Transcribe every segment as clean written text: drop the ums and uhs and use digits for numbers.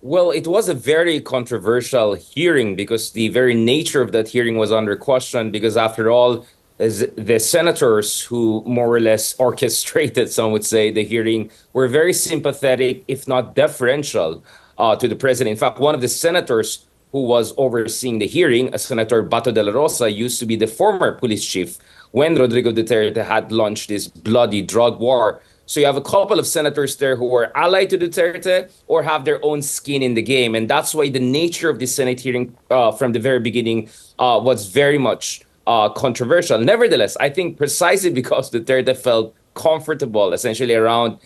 Well, it was a very controversial hearing because the very nature of that hearing was under question. Because after all, as the senators who more or less orchestrated, some would say, the hearing were very sympathetic, if not deferential, to the president. In fact, one of the senators who was overseeing the hearing, Senator Bato de la Rosa, used to be the former police chief when Rodrigo Duterte had launched this bloody drug war. So you have a couple of senators there who are allied to Duterte or have their own skin in the game. And that's why the nature of the Senate hearing from the very beginning was very much controversial. Nevertheless, I think precisely because Duterte felt comfortable essentially around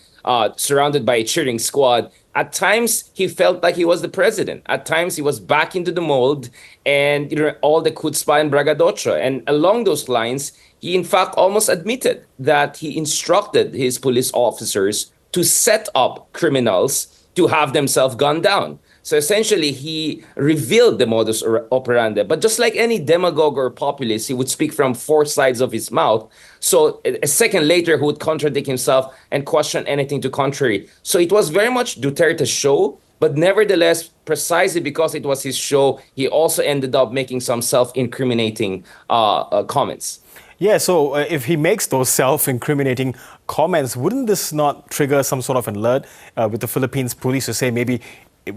surrounded by a cheering squad. At times, he felt like he was the president. At times, he was back into the mold and all the chutzpah and braggadocio. And along those lines, he in fact almost admitted that he instructed his police officers to set up criminals to have themselves gunned down. So essentially, he revealed the modus operandi. But just like any demagogue or populist, he would speak from four sides of his mouth. So a second later, he would contradict himself and question anything to contrary. So it was very much Duterte's show. But nevertheless, precisely because it was his show, he also ended up making some self-incriminating comments. Yeah, so if he makes those self-incriminating comments, wouldn't this not trigger some sort of an alert with the Philippines police to say maybe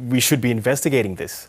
we should be investigating this?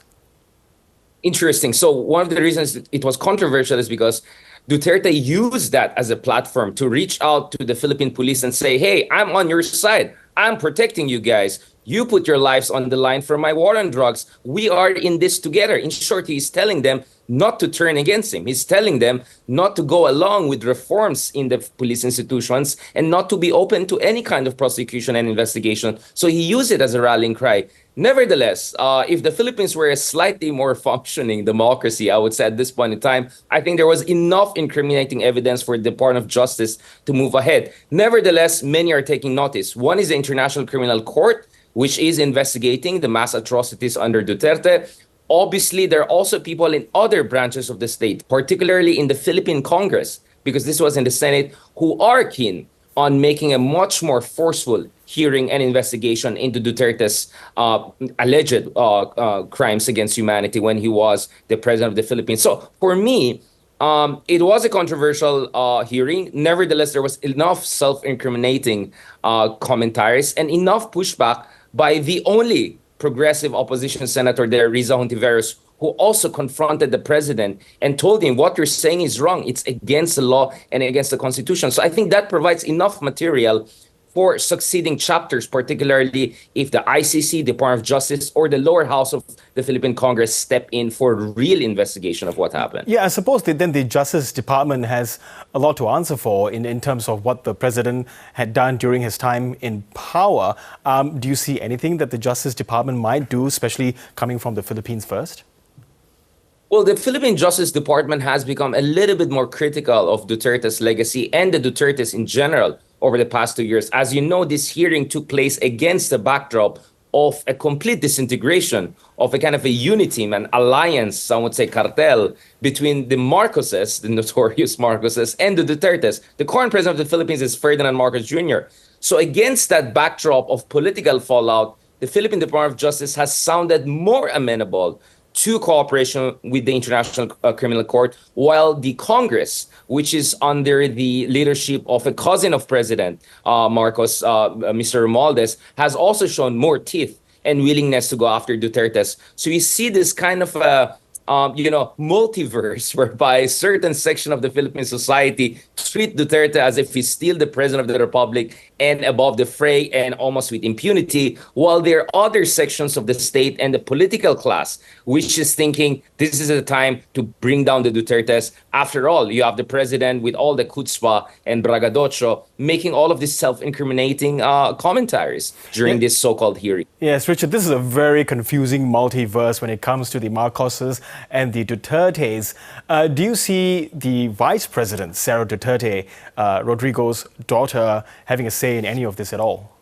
Interesting. So one of the reasons it was controversial is because Duterte used that as a platform to reach out to the Philippine police and say, hey, I'm on your side. I'm protecting you guys. You put your lives on the line for my war on drugs. We are in this together. In short, he's telling them not to turn against him. He's telling them not to go along with reforms in the police institutions and not to be open to any kind of prosecution and investigation. So he used it as a rallying cry. Nevertheless, if the Philippines were a slightly more functioning democracy, I would say at this point in time, I think there was enough incriminating evidence for the Department of Justice to move ahead. Nevertheless, many are taking notice. One is the International Criminal Court, which is investigating the mass atrocities under Duterte. Obviously, there are also people in other branches of the state, particularly in the Philippine Congress, because this was in the Senate, who are keen on making a much more forceful hearing and investigation into Duterte's alleged crimes against humanity when he was the president of the Philippines. So for me, it was a controversial hearing. Nevertheless, there was enough self-incriminating commentaries and enough pushback by the only progressive opposition senator there, Riza Hontiveros, who also confronted the president and told him what you're saying is wrong. It's against the law and against the Constitution. So I think that provides enough material for succeeding chapters, particularly if the ICC, Department of Justice, or the lower house of the Philippine Congress step in for real investigation of what happened. Yeah, I suppose that then the Justice Department has a lot to answer for in terms of what the president had done during his time in power. Do you see anything that the Justice Department might do, especially coming from the Philippines first? Well, the Philippine Justice Department has become a little bit more critical of Duterte's legacy and the Dutertes in general over the past 2 years. As you know, this hearing took place against the backdrop of a complete disintegration of a kind of a unity, an alliance, some would say cartel, between the Marcoses, the notorious Marcoses, and the Dutertes. The current president of the Philippines is Ferdinand Marcos Jr. So against that backdrop of political fallout, the Philippine Department of Justice has sounded more amenable to cooperation with the International Criminal Court, while the Congress, which is under the leadership of a cousin of President Marcos, Mr. Romualdez, has also shown more teeth and willingness to go after Duterte's. So you see this kind of multiverse whereby a certain section of the Philippine society treat Duterte as if he's still the president of the republic and above the fray and almost with impunity, while there are other sections of the state and the political class which is thinking this is the time to bring down the Dutertes. After all, you have the president with all the chutzpah and braggadocio making all of these self-incriminating commentaries during this so-called hearing. Yes, Richard, this is a very confusing multiverse when it comes to the Marcoses and the Dutertes. Do you see the vice president, Sarah Duterte, Rodrigo's daughter, having a say in any of this at all?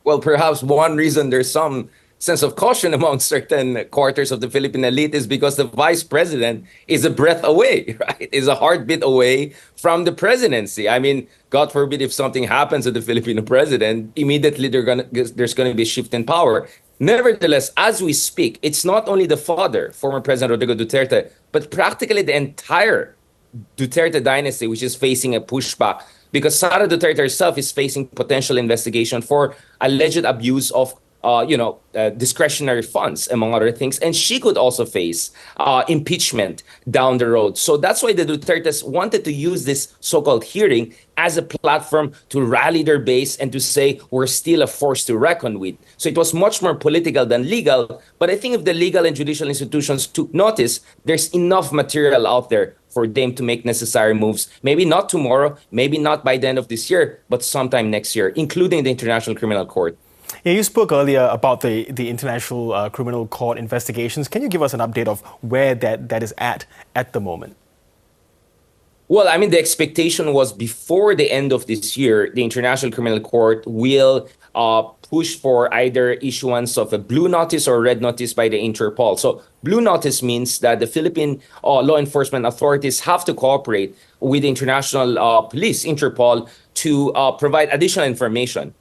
Well, perhaps one reason there's some sense of caution among certain quarters of the Philippine elite is because the vice president is a breath away, right? Is a heartbeat away from the presidency. I mean, God forbid if something happens to the Filipino president, immediately there's going to be a shift in power. Nevertheless, as we speak, it's not only the father, former President Rodrigo Duterte, but practically the entire Duterte dynasty, which is facing a pushback because Sara Duterte herself is facing potential investigation for alleged abuse of discretionary funds, among other things. And she could also face impeachment down the road. So that's why the Dutertes wanted to use this so-called hearing as a platform to rally their base and to say we're still a force to reckon with. So it was much more political than legal. But I think if the legal and judicial institutions took notice, there's enough material out there for them to make necessary moves. Maybe not tomorrow, maybe not by the end of this year, but sometime next year, including the International Criminal Court. Yeah, you spoke earlier about the International Criminal Court investigations. Can you give us an update of where that is at the moment? Well, I mean, the expectation was before the end of this year, the International Criminal Court will push for either issuance of a blue notice or red notice by the Interpol. So blue notice means that the Philippine law enforcement authorities have to cooperate with the international police, Interpol, to provide additional information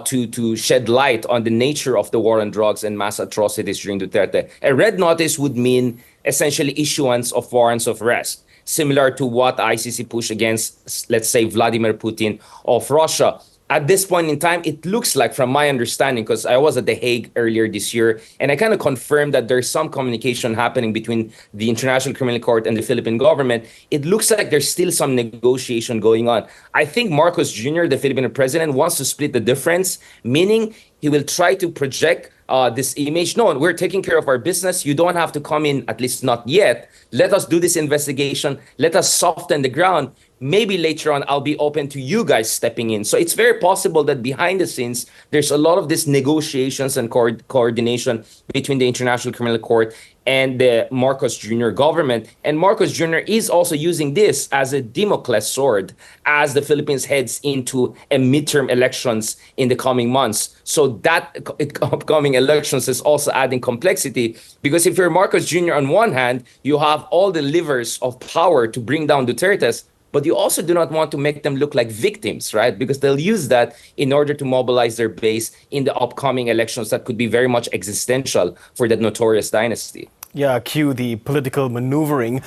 to shed light on the nature of the war on drugs and mass atrocities during Duterte. A red notice would mean essentially issuance of warrants of arrest, similar to what ICC pushed against, let's say, Vladimir Putin of Russia. At this point in time, it looks like, from my understanding, because I was at The Hague earlier this year, and I kind of confirmed that there's some communication happening between the International Criminal Court and the Philippine government. It looks like there's still some negotiation going on. I think Marcos Jr., the Philippine president, wants to split the difference, meaning he will try to project this image. No, we're taking care of our business. You don't have to come in, at least not yet. Let us do this investigation. Let us soften the ground. Maybe later on, I'll be open to you guys stepping in. So it's very possible that behind the scenes, there's a lot of these negotiations and coordination between the International Criminal Court and the Marcos Jr. government. And Marcos Jr. is also using this as a Damocles sword as the Philippines heads into a midterm elections in the coming months. So that upcoming elections is also adding complexity, because if you're Marcos Jr. on one hand, you have all the levers of power to bring down Duterte's, but you also do not want to make them look like victims, right? Because they'll use that in order to mobilize their base in the upcoming elections that could be very much existential for that notorious dynasty. Yeah, cue the political maneuvering.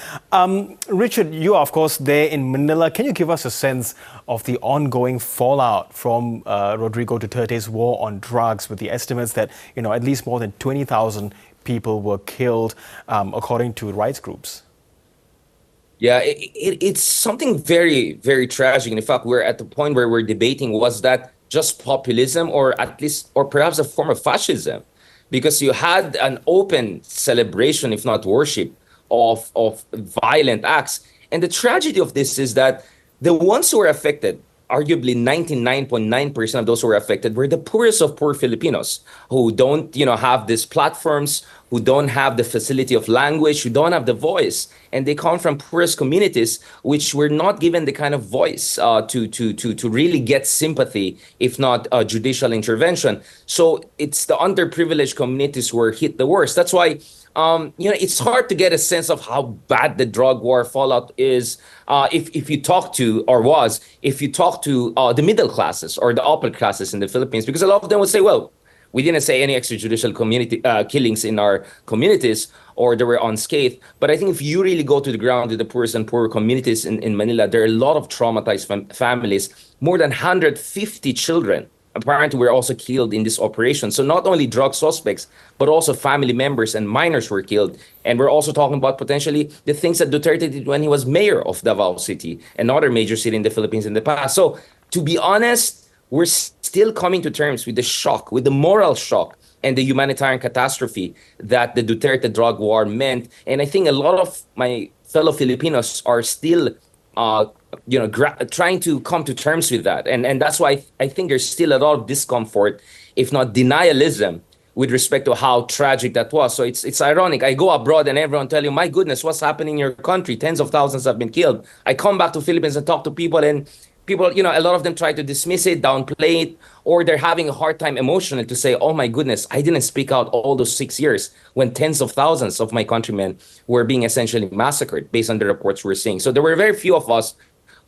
Richard, you are, of course, there in Manila. Can you give us a sense of the ongoing fallout from Rodrigo Duterte's war on drugs, with the estimates that, at least more than 20,000 people were killed, according to rights groups? Yeah, it's something very, very tragic. And in fact, we're at the point where we're debating, was that just populism, or at least, or perhaps a form of fascism? Because you had an open celebration, if not worship, of violent acts. And the tragedy of this is that the ones who were affected, arguably 99.9% of those who were affected, were the poorest of poor Filipinos who don't, have these platforms, who don't have the facility of language, who don't have the voice. And they come from poorest communities, which were not given the kind of voice to really get sympathy, if not judicial intervention. So it's the underprivileged communities who were hit the worst. That's why it's hard to get a sense of how bad the drug war fallout is if you talk to, if you talk to the middle classes or the upper classes in the Philippines, because a lot of them would say, well, we didn't say any extrajudicial community killings in our communities, or they were unscathed. But I think if you really go to the ground to the poorest and poorer communities in Manila, there are a lot of traumatized families. More than 150 children apparently were also killed in this operation. So not only drug suspects, but also family members and minors were killed. And we're also talking about potentially the things that Duterte did when he was mayor of Davao City, another major city in the Philippines in the past. So to be honest, we're still coming to terms with the shock, with the moral shock and the humanitarian catastrophe that the Duterte drug war meant. And I think a lot of my fellow Filipinos are still trying to come to terms with that. And that's why I think there's still a lot of discomfort, if not denialism, with respect to how tragic that was. So it's ironic. I go abroad and everyone tell you, my goodness, what's happening in your country? Tens of thousands have been killed. I come back to Philippines and talk to people, and people, a lot of them try to dismiss it, downplay it, or they're having a hard time emotionally to say, oh my goodness, I didn't speak out all those 6 years when tens of thousands of my countrymen were being essentially massacred based on the reports we're seeing. So there were very few of us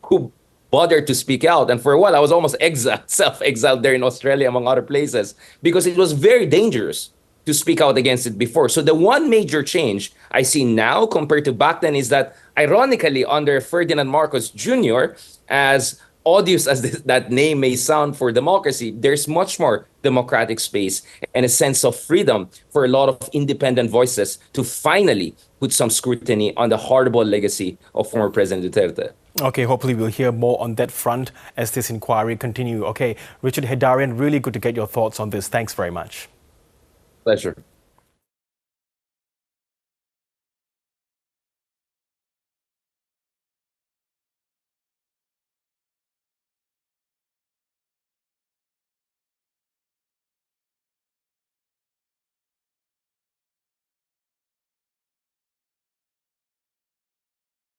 who bothered to speak out. And for a while, I was almost exiled, self-exiled there in Australia, among other places, because it was very dangerous to speak out against it before. So the one major change I see now compared to back then is that, ironically, under Ferdinand Marcos Jr., as odious as that name may sound for democracy, there's much more democratic space and a sense of freedom for a lot of independent voices to finally put some scrutiny on the horrible legacy of former President Duterte. Okay, hopefully we'll hear more on that front as this inquiry continue. Okay, Richard Heydarian, really good to get your thoughts on this. Thanks very much. Pleasure.